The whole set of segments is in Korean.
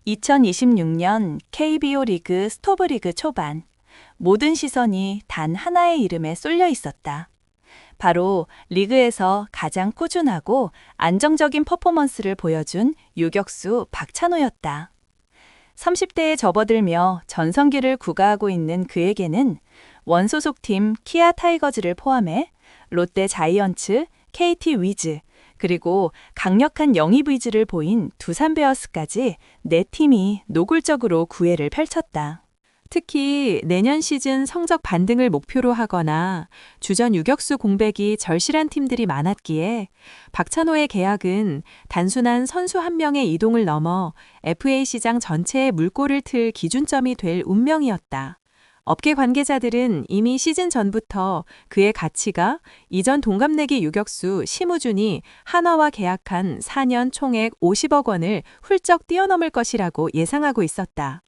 2026년 KBO 리그 스토브리그 초반, 모든 시선이 단 하나의 이름에 쏠려 있었다. 바로 리그에서 가장 꾸준하고 안정적인 퍼포먼스를 보여준 유격수 박찬호였다. 30대에 접어들며 전성기를 구가하고 있는 그에게는 원소속팀 키아 타이거즈를 포함해 롯데 자이언츠, KT 위즈, 그리고 강력한 영입 의지를 보인 두산 베어스까지 네 팀이 노골적으로 구애를 펼쳤다. 특히 내년 시즌 성적 반등을 목표로 하거나 주전 유격수 공백이 절실한 팀들이 많았기에 박찬호의 계약은 단순한 선수 한 명의 이동을 넘어 FA 시장 전체의 물꼬를 틀 기준점이 될 운명이었다. 업계 관계자들은 이미 시즌 전부터 그의 가치가 이전 동갑내기 유격수 심우준이 한화와 계약한 4년 총액 50억 원을 훌쩍 뛰어넘을 것이라고 예상하고 있었다.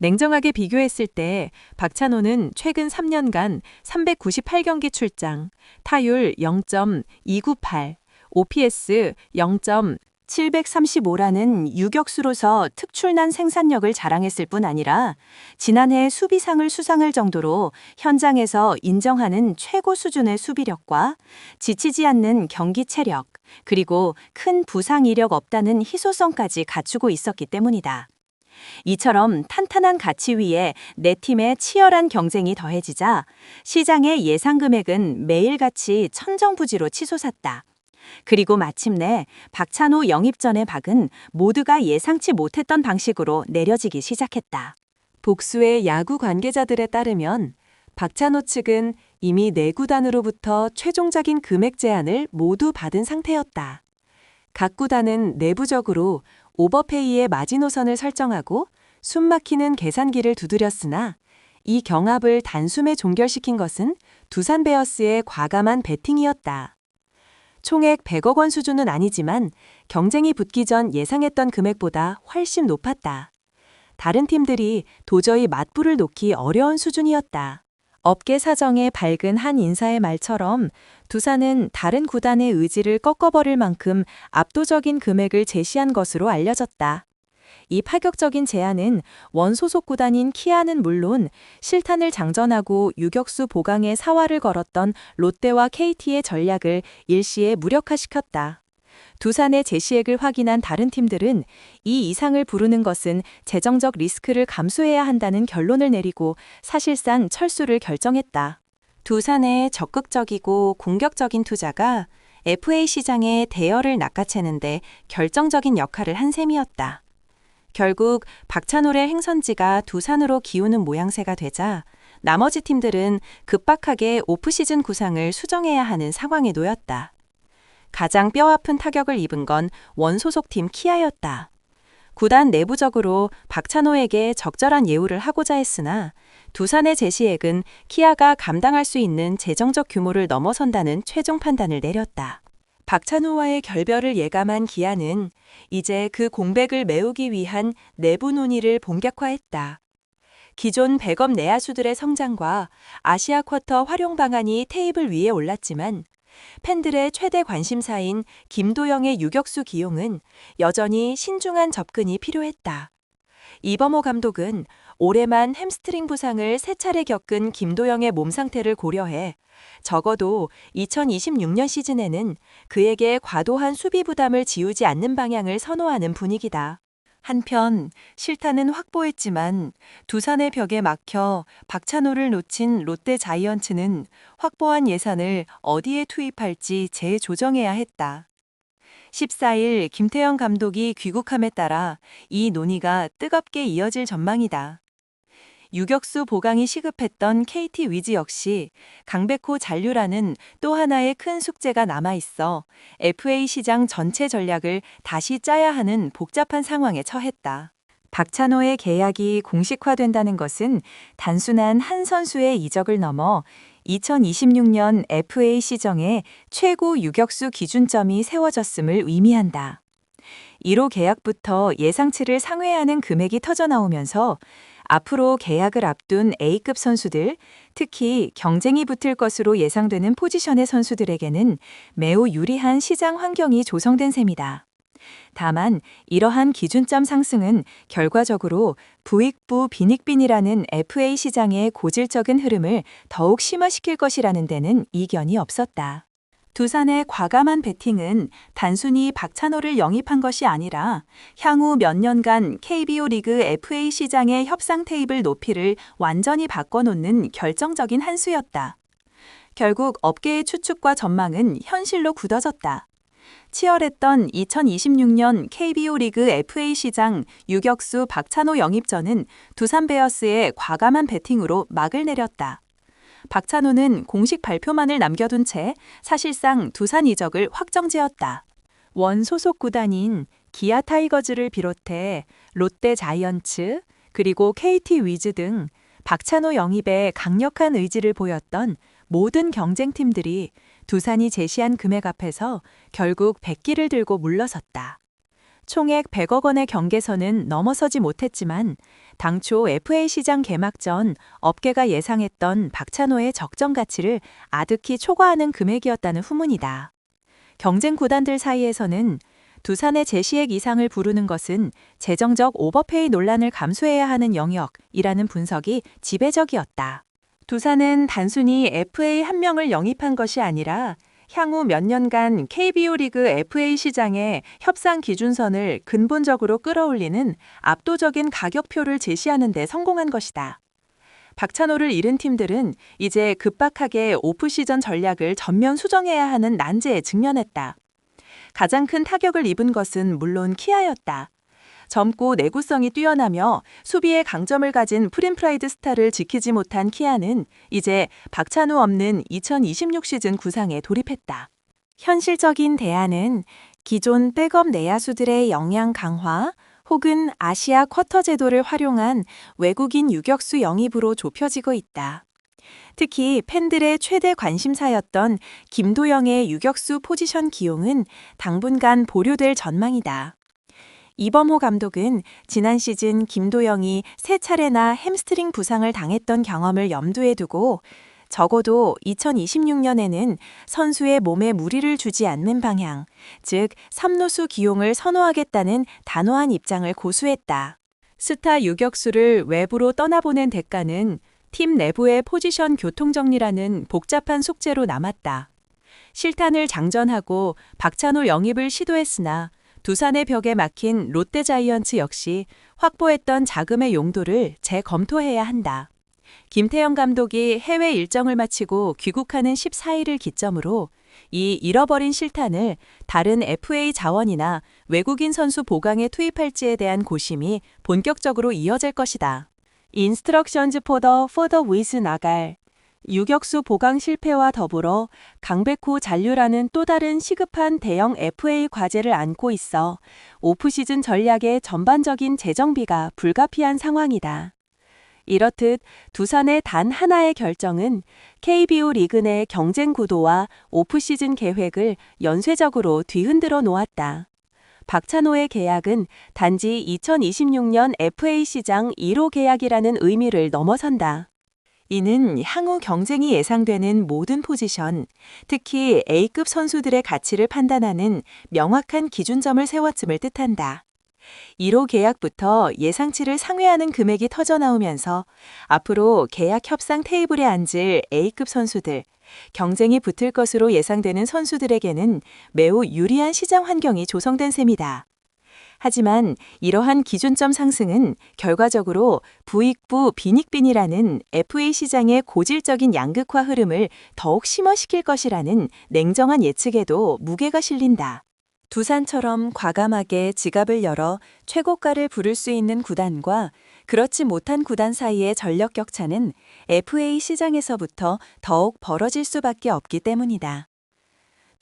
냉정하게 비교했을 때 박찬호는 최근 3년간 398경기 출장, 타율 0.298, OPS 0.735라는 유격수로서 특출난 생산력을 자랑했을 뿐 아니라 지난해 수비상을 수상할 정도로 현장에서 인정하는 최고 수준의 수비력과 지치지 않는 경기 체력, 그리고 큰 부상 이력 없다는 희소성까지 갖추고 있었기 때문이다. 이처럼 탄탄한 가치 위에 네 팀의 치열한 경쟁이 더해지자 시장의 예상 금액은 매일같이 천정부지로 치솟았다. 그리고 마침내 박찬호 영입 전의 박은 모두가 예상치 못했던 방식으로 내려지기 시작했다. 복수의 야구 관계자들에 따르면 박찬호 측은 이미 네 구단으로부터 최종적인 금액 제안을 모두 받은 상태였다. 각 구단은 내부적으로 오버페이의 마지노선을 설정하고 숨막히는 계산기를 두드렸으나 이 경합을 단숨에 종결시킨 것은 두산 베어스의 과감한 배팅이었다. 총액 100억 원 수준은 아니지만 경쟁이 붙기 전 예상했던 금액보다 훨씬 높았다. 다른 팀들이 도저히 맞불을 놓기 어려운 수준이었다. 업계 사정에 밝은 한 인사의 말처럼 두산은 다른 구단의 의지를 꺾어버릴 만큼 압도적인 금액을 제시한 것으로 알려졌다. 이 파격적인 제안은 원소속 구단인 키아는 물론 실탄을 장전하고 유격수 보강에 사활을 걸었던 롯데와 KT의 전략을 일시에 무력화시켰다. 두산의 제시액을 확인한 다른 팀들은 이 이상을 부르는 것은 재정적 리스크를 감수해야 한다는 결론을 내리고 사실상 철수를 결정했다. 두산의 적극적이고 공격적인 투자가 FA 시장의 대열을 낚아채는데 결정적인 역할을 한 셈이었다. 결국 박찬호의 행선지가 두산으로 기우는 모양새가 되자 나머지 팀들은 급박하게 오프시즌 구상을 수정해야 하는 상황에 놓였다. 가장 뼈아픈 타격을 입은 건 원소속팀 키아였다. 구단 내부적으로 박찬호에게 적절한 예우를 하고자 했으나 두산의 제시액은 키아가 감당할 수 있는 재정적 규모를 넘어선다는 최종 판단을 내렸다. 박찬호와의 결별을 예감한 기아는 이제 그 공백을 메우기 위한 내부 논의를 본격화했다. 기존 백업 내야수들의 성장과 아시아 쿼터 활용 방안이 테이블 위에 올랐지만 팬들의 최대 관심사인 김도영의 유격수 기용은 여전히 신중한 접근이 필요했다. 이범호 감독은 올해만 햄스트링 부상을 3차례 겪은 김도영의 몸 상태를 고려해 적어도 2026년 시즌에는 그에게 과도한 수비 부담을 지우지 않는 방향을 선호하는 분위기다. 한편 실타는 확보했지만 두산의 벽에 막혀 박찬호를 놓친 롯데 자이언츠는 확보한 예산을 어디에 투입할지 재조정해야 했다. 14일 김태형 감독이 귀국함에 따라 이 논의가 뜨겁게 이어질 전망이다. 유격수 보강이 시급했던 KT 위즈 역시 강백호 잔류라는 또 하나의 큰 숙제가 남아있어 FA 시장 전체 전략을 다시 짜야 하는 복잡한 상황에 처했다. 박찬호의 계약이 공식화된다는 것은 단순한 한 선수의 이적을 넘어 2026년 FA 시정에 최고 유격수 기준점이 세워졌음을 의미한다. 1호 계약부터 예상치를 상회하는 금액이 터져나오면서 앞으로 계약을 앞둔 A급 선수들, 특히 경쟁이 붙을 것으로 예상되는 포지션의 선수들에게는 매우 유리한 시장 환경이 조성된 셈이다. 다만 이러한 기준점 상승은 결과적으로 부익부 빈익빈이라는 FA 시장의 고질적인 흐름을 더욱 심화시킬 것이라는 데는 이견이 없었다. 두산의 과감한 베팅은 단순히 박찬호를 영입한 것이 아니라 향후 몇 년간 KBO 리그 FA 시장의 협상 테이블 높이를 완전히 바꿔놓는 결정적인 한 수였다. 결국 업계의 추측과 전망은 현실로 굳어졌다. 치열했던 2026년 KBO 리그 FA 시장 유격수 박찬호 영입전은 두산 베어스의 과감한 베팅으로 막을 내렸다. 박찬호는 공식 발표만을 남겨둔 채 사실상 두산 이적을 확정지었다. 원 소속 구단인 기아 타이거즈를 비롯해 롯데 자이언츠 그리고 KT 위즈 등 박찬호 영입에 강력한 의지를 보였던 모든 경쟁팀들이 두산이 제시한 금액 앞에서 결국 백기를 들고 물러섰다. 총액 100억 원의 경계선은 넘어서지 못했지만 당초 FA 시장 개막 전 업계가 예상했던 박찬호의 적정 가치를 아득히 초과하는 금액이었다는 후문이다. 경쟁 구단들 사이에서는 두산의 제시액 이상을 부르는 것은 재정적 오버페이 논란을 감수해야 하는 영역이라는 분석이 지배적이었다. 두산은 단순히 FA 한 명을 영입한 것이 아니라 향후 몇 년간 KBO 리그 FA 시장의 협상 기준선을 근본적으로 끌어올리는 압도적인 가격표를 제시하는 데 성공한 것이다. 박찬호를 잃은 팀들은 이제 급박하게 오프시전 전략을 전면 수정해야 하는 난제에 직면했다. 가장 큰 타격을 입은 것은 물론 키아였다. 젊고 내구성이 뛰어나며 수비에 강점을 가진 프린프라이드 스타를 지키지 못한 키아는 이제 박찬호 없는 2026 시즌 구상에 돌입했다. 현실적인 대안은 기존 백업 내야수들의 역량 강화 혹은 아시아 쿼터 제도를 활용한 외국인 유격수 영입으로 좁혀지고 있다. 특히 팬들의 최대 관심사였던 김도영의 유격수 포지션 기용은 당분간 보류될 전망이다. 이범호 감독은 지난 시즌 김도영이 3차례나 햄스트링 부상을 당했던 경험을 염두에 두고 적어도 2026년에는 선수의 몸에 무리를 주지 않는 방향, 즉 3루수 기용을 선호하겠다는 단호한 입장을 고수했다. 스타 유격수를 외부로 떠나보낸 대가는 팀 내부의 포지션 교통정리라는 복잡한 숙제로 남았다. 실탄을 장전하고 박찬호 영입을 시도했으나 두산의 벽에 막힌 롯데 자이언츠 역시 확보했던 자금의 용도를 재검토해야 한다. 김태형 감독이 해외 일정을 마치고 귀국하는 14일을 기점으로 이 잃어버린 실탄을 다른 FA 자원이나 외국인 선수 보강에 투입할지에 대한 고심이 본격적으로 이어질 것이다. Instructions for the with 나갈 유격수 보강 실패와 더불어 강백호 잔류라는 또 다른 시급한 대형 FA 과제를 안고 있어 오프시즌 전략의 전반적인 재정비가 불가피한 상황이다. 이렇듯 두산의 단 하나의 결정은 KBO 리그 내 경쟁 구도와 오프시즌 계획을 연쇄적으로 뒤흔들어 놓았다. 박찬호의 계약은 단지 2026년 FA 시장 1호 계약이라는 의미를 넘어선다. 이는 향후 경쟁이 예상되는 모든 포지션, 특히 A급 선수들의 가치를 판단하는 명확한 기준점을 세웠음을 뜻한다. 1호 계약부터 예상치를 상회하는 금액이 터져나오면서 앞으로 계약 협상 테이블에 앉을 A급 선수들, 경쟁이 붙을 것으로 예상되는 선수들에게는 매우 유리한 시장 환경이 조성된 셈이다. 하지만 이러한 기준점 상승은 결과적으로 부익부 빈익빈이라는 FA 시장의 고질적인 양극화 흐름을 더욱 심화시킬 것이라는 냉정한 예측에도 무게가 실린다. 두산처럼 과감하게 지갑을 열어 최고가를 부를 수 있는 구단과 그렇지 못한 구단 사이의 전력 격차는 FA 시장에서부터 더욱 벌어질 수밖에 없기 때문이다.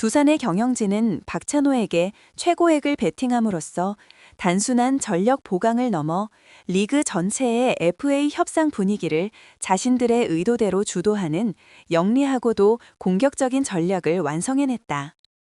두산의 경영진은 박찬호에게 최고액을 베팅함으로써 단순한 전력 보강을 넘어 리그 전체의 FA 협상 분위기를 자신들의 의도대로 주도하는 영리하고도 공격적인 전략을 완성해냈다.